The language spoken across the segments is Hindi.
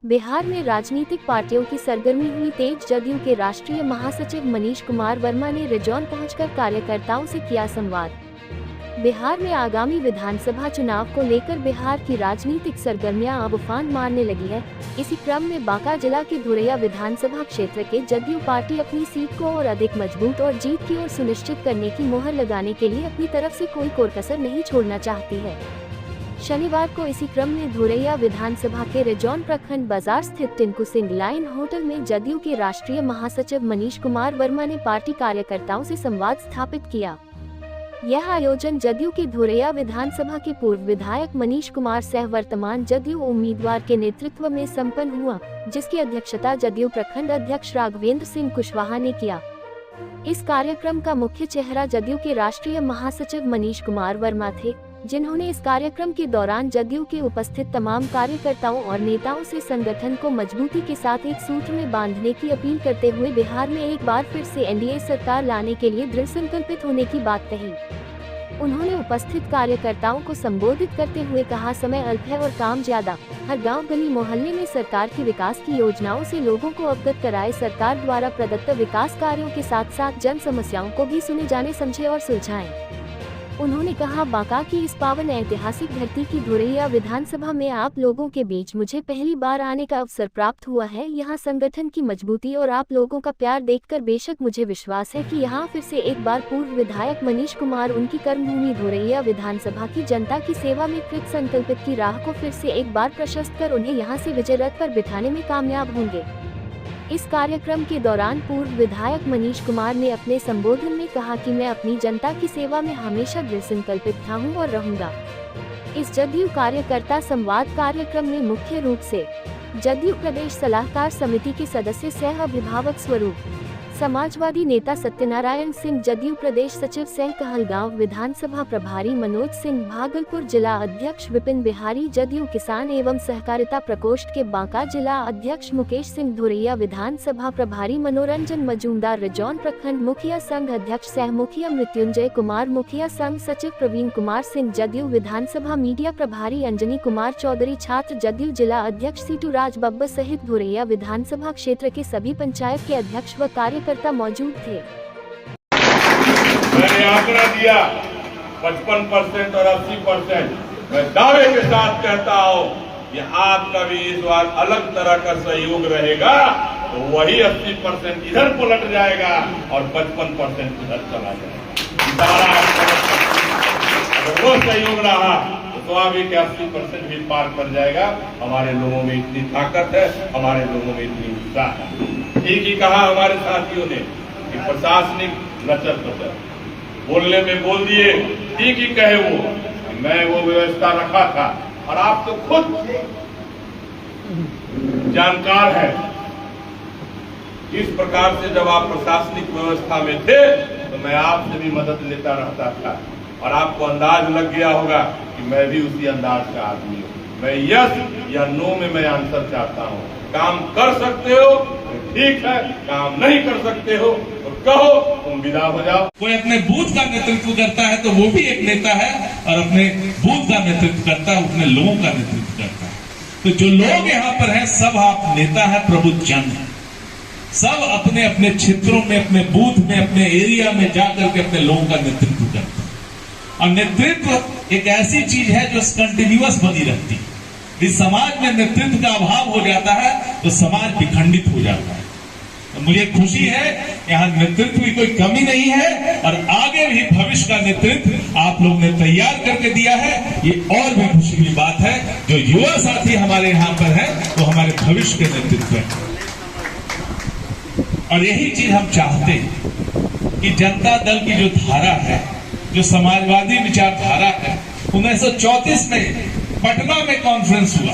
बिहार में राजनीतिक पार्टियों की सरगर्मी हुई तेज। जदयू के राष्ट्रीय महासचिव मनीष कुमार वर्मा ने रिजॉन पहुंचकर कार्यकर्ताओं से किया संवाद। बिहार में आगामी विधानसभा चुनाव को लेकर बिहार की राजनीतिक सरगर्मियां अब उफान मारने लगी है। इसी क्रम में बांका जिला के धुरैया विधानसभा क्षेत्र के जदयू पार्टी अपनी सीट को और अधिक मजबूत और जीत की ओर सुनिश्चित करने की मोहर लगाने के लिए अपनी तरफ से कोई कोर-कसर नहीं छोड़ना चाहती है। शनिवार को इसी क्रम में धुरैया विधानसभा के रिजॉन प्रखंड बाजार स्थित टिंकू सिंह लाइन होटल में जदयू के राष्ट्रीय महासचिव मनीष कुमार वर्मा ने पार्टी कार्यकर्ताओं से संवाद स्थापित किया। यह आयोजन जदयू के धुरैया विधानसभा के पूर्व विधायक मनीष कुमार सह वर्तमान जदयू उम्मीदवार के नेतृत्व में संपन्न हुआ, जिसकी अध्यक्षता जदयू प्रखंड अध्यक्ष राघवेंद्र सिंह कुशवाहा ने किया। इस कार्यक्रम का मुख्य चेहरा जदयू के राष्ट्रीय महासचिव मनीष कुमार वर्मा थे, जिन्होंने इस कार्यक्रम के दौरान जदयू के उपस्थित तमाम कार्यकर्ताओं और नेताओं से संगठन को मजबूती के साथ एक सूत्र में बांधने की अपील करते हुए बिहार में एक बार फिर से एनडीए सरकार लाने के लिए दृढ़ संकल्पित होने की बात कही। उन्होंने उपस्थित कार्यकर्ताओं को संबोधित करते हुए कहा, समय अल्प है और काम ज्यादा। हर गांव गली मोहल्ले में सरकार की विकास की योजनाओं से लोगों को अवगत कराए। सरकार द्वारा प्रदत्त विकास कार्यों के साथ साथ जन समस्याओं को भी सुने जाने, समझे और सुलझाएं। उन्होंने कहा, बांका की इस पावन ऐतिहासिक धरती की धुरैया विधानसभा में आप लोगों के बीच मुझे पहली बार आने का अवसर प्राप्त हुआ है। यहाँ संगठन की मजबूती और आप लोगों का प्यार देखकर बेशक मुझे विश्वास है कि यहाँ फिर से एक बार पूर्व विधायक मनीष कुमार उनकी कर्मभूमि धुरैया विधानसभा की जनता की सेवा में कृत संकल्पित की राह को फिर से एक बार प्रशस्त कर उन्हें यहाँ से विजय रथ पर बिठाने में कामयाब होंगे। इस कार्यक्रम के दौरान पूर्व विधायक मनीष कुमार ने अपने संबोधन में कहा कि मैं अपनी जनता की सेवा में हमेशा दृढ़ संकल्पित था हूँ और रहूंगा। इस जदयू कार्यकर्ता संवाद कार्यक्रम में मुख्य रूप से जदयू प्रदेश सलाहकार समिति के सदस्य सह अभिभावक स्वरूप समाजवादी नेता सत्यनारायण सिंह, जदयू प्रदेश सचिव सह कहलगांव विधानसभा प्रभारी मनोज सिंह, भागलपुर जिला अध्यक्ष विपिन बिहारी, जदयू किसान एवं सहकारिता प्रकोष्ठ के बांका जिला अध्यक्ष मुकेश सिंह, धुरैया विधानसभा प्रभारी मनोरंजन मजूमदार, रिजॉन प्रखंड मुखिया संघ अध्यक्ष सह मुखिया मृत्युंजय कुमार, मुखिया संघ सचिव प्रवीण कुमार सिंह, जदयू विधानसभा मीडिया प्रभारी अंजनी कुमार चौधरी, छात्र जदयू जिला अध्यक्ष सीटू राज बब्बर सहित धुरैया विधानसभा क्षेत्र के सभी पंचायत के अध्यक्ष व कार्यकर्ता मौजूद थे। मैंने आंकड़ा दिया 55% और 80%। मैं दावे के साथ कहता हूं कि आपका भी इस बार अलग तरह का सहयोग रहेगा, तो वही 80% इधर पलट जाएगा और 55% इधर चला जाएगा। अगर वो सहयोग रहा तो स्वाभाविक 80% भी पार कर जाएगा। हमारे लोगों में इतनी ताकत है, हमारे लोगों में इतनी उत्साह है। ठीक ही कहा हमारे साथियों ने कि प्रशासनिक लचर पचर, बोलने में बोल दिए, ठीक ही कहे वो। मैं वो व्यवस्था रखा था और आप तो खुद जानकार है। इस प्रकार से जब आप प्रशासनिक व्यवस्था में थे तो मैं आपसे भी मदद लेता रहता था और आपको अंदाज लग गया होगा कि मैं भी उसी अंदाज का आदमी हूँ। मैं यस या नो में मैं आंसर चाहता हूँ। काम कर सकते हो तो ठीक है, काम नहीं कर सकते हो तो कहो, तुम विदा हो जाओ। कोई अपने बूथ का नेतृत्व करता है तो वो भी एक नेता है, और अपने बूथ का नेतृत्व करता है, अपने लोगों का नेतृत्व करता है। तो जो लोग यहाँ पर हैं सब आप नेता है, प्रबुद्ध जन है। सब अपने अपने क्षेत्रों में, अपने बूथ में, अपने एरिया में जाकर के अपने लोगों का नेतृत्व करते हैं। और नेतृत्व एक ऐसी चीज है जो कंटिन्यूअस बनी रहती है। इस समाज में नेतृत्व का अभाव हो जाता है तो समाज विखंडित हो जाता है। तो मुझे खुशी है यहाँ नेतृत्व की कोई कमी नहीं है, और आगे भी भविष्य का नेतृत्व आप लोग ने तैयार करके दिया है। ये और भी खुशी की बात है। जो युवा साथी हमारे यहाँ पर है वो हमारे भविष्य के नेतृत्व है, और यही चीज हम चाहते हैं कि जनता दल की जो धारा है, जो समाजवादी विचारधारा है, 1934 में पटना में कॉन्फ्रेंस हुआ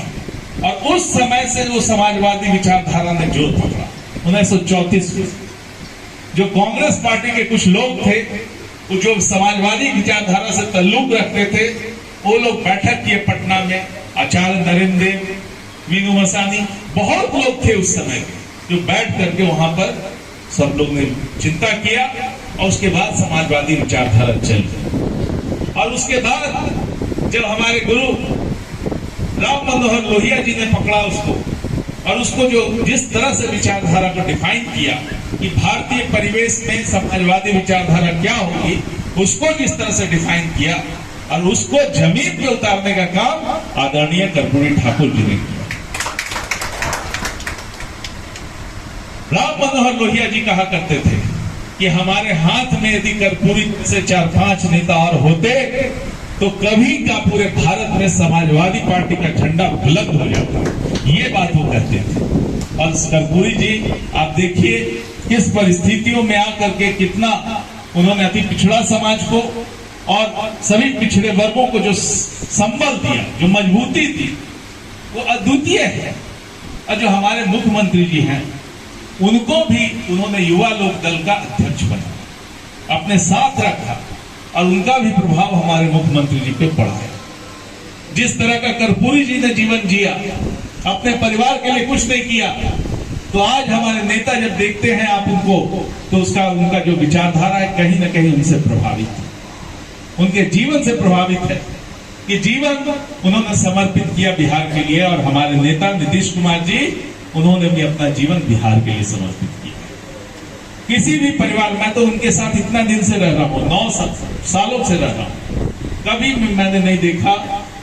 और उस समय से वो समाजवादी विचारधारा ने जोर पकड़ा। 1934 में जो कांग्रेस पार्टी के कुछ लोग थे, वो जो समाजवादी विचारधारा से ताल्लुक रखते थे, वो लोग बैठक किए पटना में। आचार्य नरेंद्र देव, मीनू मसानी, बहुत लोग थे उस समय जो बैठ करके वहां पर सब लोग ने चिंता किया, और उसके बाद समाजवादी विचारधारा चली। और उसके बाद जब हमारे गुरु राम मनोहर लोहिया जी ने पकड़ा उसको, और उसको जो जिस तरह से विचारधारा को डिफाइन किया कि भारतीय परिवेश में समाजवादी विचारधारा क्या होगी, उसको जिस तरह से डिफाइन किया और उसको जमीन पे उतारने का काम आदरणीय कर्पूरी ठाकुर जी ने किया। राम मनोहर लोहिया जी कहा करते थे कि हमारे हाथ में यदि कर्पूरी से 4-5 नेता और होते तो कभी का पूरे भारत में समाजवादी पार्टी का झंडा बुलंद हो जाता। ये बात वो कहते थे। और कर्पूरी जी आप देखिए किस परिस्थितियों में आकर के कितना उन्होंने अति पिछड़ा समाज को और सभी पिछड़े वर्गों को जो संबल दिया, जो मजबूती दी, वो अद्वितीय है। और जो हमारे मुख्यमंत्री जी हैं उनको भी उन्होंने युवा लोक दल का अध्यक्ष बनाया, अपने साथ रखा और उनका भी प्रभाव हमारे मुख्यमंत्री जी पे पड़ा है। जिस तरह का कर्पूरी जी ने जीवन जिया, अपने परिवार के लिए कुछ नहीं किया, तो आज हमारे नेता जब देखते हैं आप उनको तो उनका जो विचारधारा है कहीं ना कहीं उनसे प्रभावित है, उनके जीवन से प्रभावित है कि जीवन उन्होंने समर्पित किया बिहार के लिए। और हमारे नेता नीतीश कुमार जी, उन्होंने भी अपना जीवन बिहार के लिए समर्पित किया। किसी भी परिवार, मैं तो उनके साथ इतना दिन से रह रहा हूं, 9 सालों से रह रहा हूं, कभी भी मैंने नहीं देखा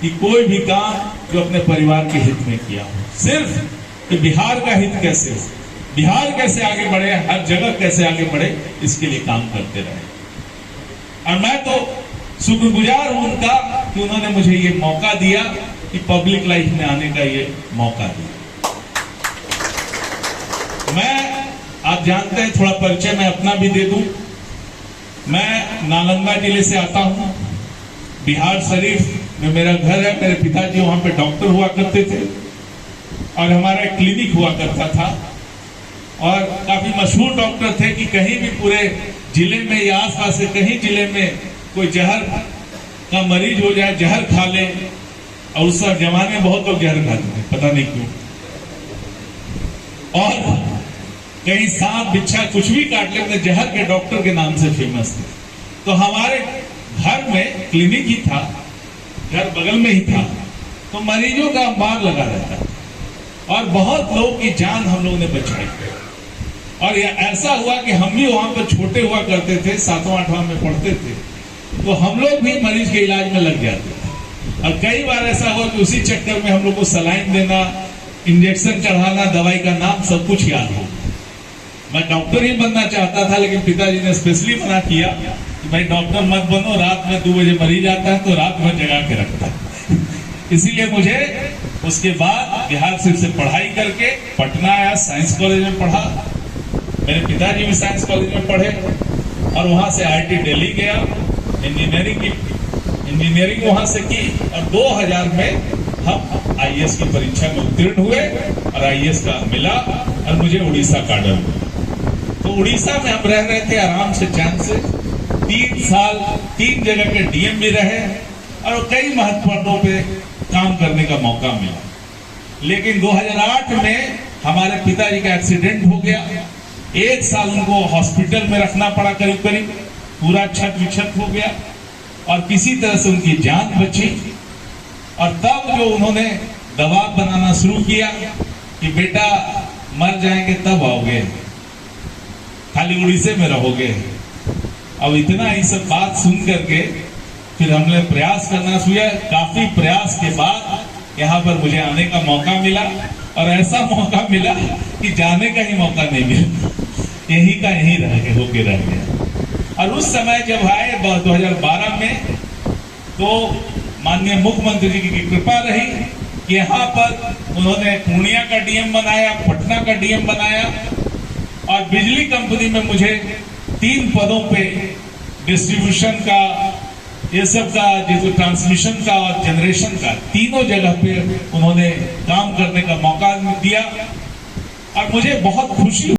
कि कोई भी काम जो अपने परिवार के हित में किया हो, सिर्फ कि बिहार का हित कैसे हो, बिहार कैसे आगे बढ़े, हर जगह कैसे आगे बढ़े, इसके लिए काम करते रहे। और मैं तो शुक्रगुजार हूं उनका कि उन्होंने मुझे ये मौका दिया कि पब्लिक लाइफ में आने का ये मौका दिया। मैं, आप जानते हैं, थोड़ा परिचय मैं अपना भी दे दूं। मैं नालंदा जिले से आता हूं, बिहार शरीफ में मेरा घर है। मेरे पिताजी वहां पे डॉक्टर हुआ करते थे और हमारा एक क्लिनिक हुआ करता था और काफी मशहूर डॉक्टर थे कि कहीं भी पूरे जिले में या आसपास के कहीं जिले में कोई जहर का मरीज हो जाए, जहर खा ले, और उस जमाने में बहुत लोग जहर खाते थे, पता नहीं क्यों, और कहीं सांप बिच्छा कुछ भी काट ले, जहर के डॉक्टर के नाम से फेमस थे। तो हमारे घर में क्लिनिक ही था, घर बगल में ही था, तो मरीजों का अंबार लगा रहता था और बहुत लोगों की जान हम लोगों ने बचाई। और ऐसा हुआ कि हम भी वहां पर छोटे हुआ करते थे, 7वां 8वां में पढ़ते थे, तो हम लोग भी मरीज के इलाज में लग जाते थे। और कई बार ऐसा हुआ कि उसी चक्कर में हम लोग को सलाइन देना, इंजेक्शन चढ़ाना, दवाई का नाम सब कुछ याद हो। मैं डॉक्टर ही बनना चाहता था, लेकिन पिताजी ने स्पेशली मना किया कि भाई डॉक्टर मत बनो, रात में 2 बजे मरीज आता है तो रात भर जगा के रखता है। इसीलिए मुझे उसके बाद बिहार से पढ़ाई करके पटना आया, साइंस कॉलेज में पढ़ा। मेरे पिताजी भी साइंस कॉलेज में पढ़े और वहां से IIT दिल्ली गया, इंजीनियरिंग वहां से की और 2000 में हम IAS की परीक्षा में उत्तीर्ण हुए और IAS का मिला और मुझे उड़ीसा काडर हुआ। तो उड़ीसा में हम रह रहे थे आराम से, चैन से, 3 साल 3 जगह के DM भी रहे और कई महत्वपूर्ण पदों पे काम करने का मौका मिला। लेकिन 2008 में हमारे पिताजी का एक्सीडेंट हो गया, 1 साल उनको हॉस्पिटल में रखना पड़ा, करीब करीब पूरा छत विक्षत हो गया और किसी तरह से उनकी जान बची। और तब जो उन्होंने दबाव बनाना शुरू किया कि बेटा मर जाएंगे तब आओगे, खाली उड़ीसे में रहोगे। अब इतना ही सब बात सुन करके फिर हमने प्रयास करना शुरू किया। काफी प्रयास के बाद यहाँ पर मुझे आने का मौका मिला और ऐसा मौका मिला कि जाने का ही मौका नहीं मिला, यहीं का यहीं होके रह गया। और उस समय जब आए 2012 में, तो माननीय मुख्यमंत्री जी की कृपा रही कि यहाँ पर उन्होंने पूर्णिया का DM बनाया, पटना का DM बनाया और बिजली कंपनी में मुझे 3 पदों पे डिस्ट्रीब्यूशन का, ये सब का, जैसे ट्रांसमिशन का और जनरेशन का, तीनों जगह पे उन्होंने काम करने का मौका दिया और मुझे बहुत खुशी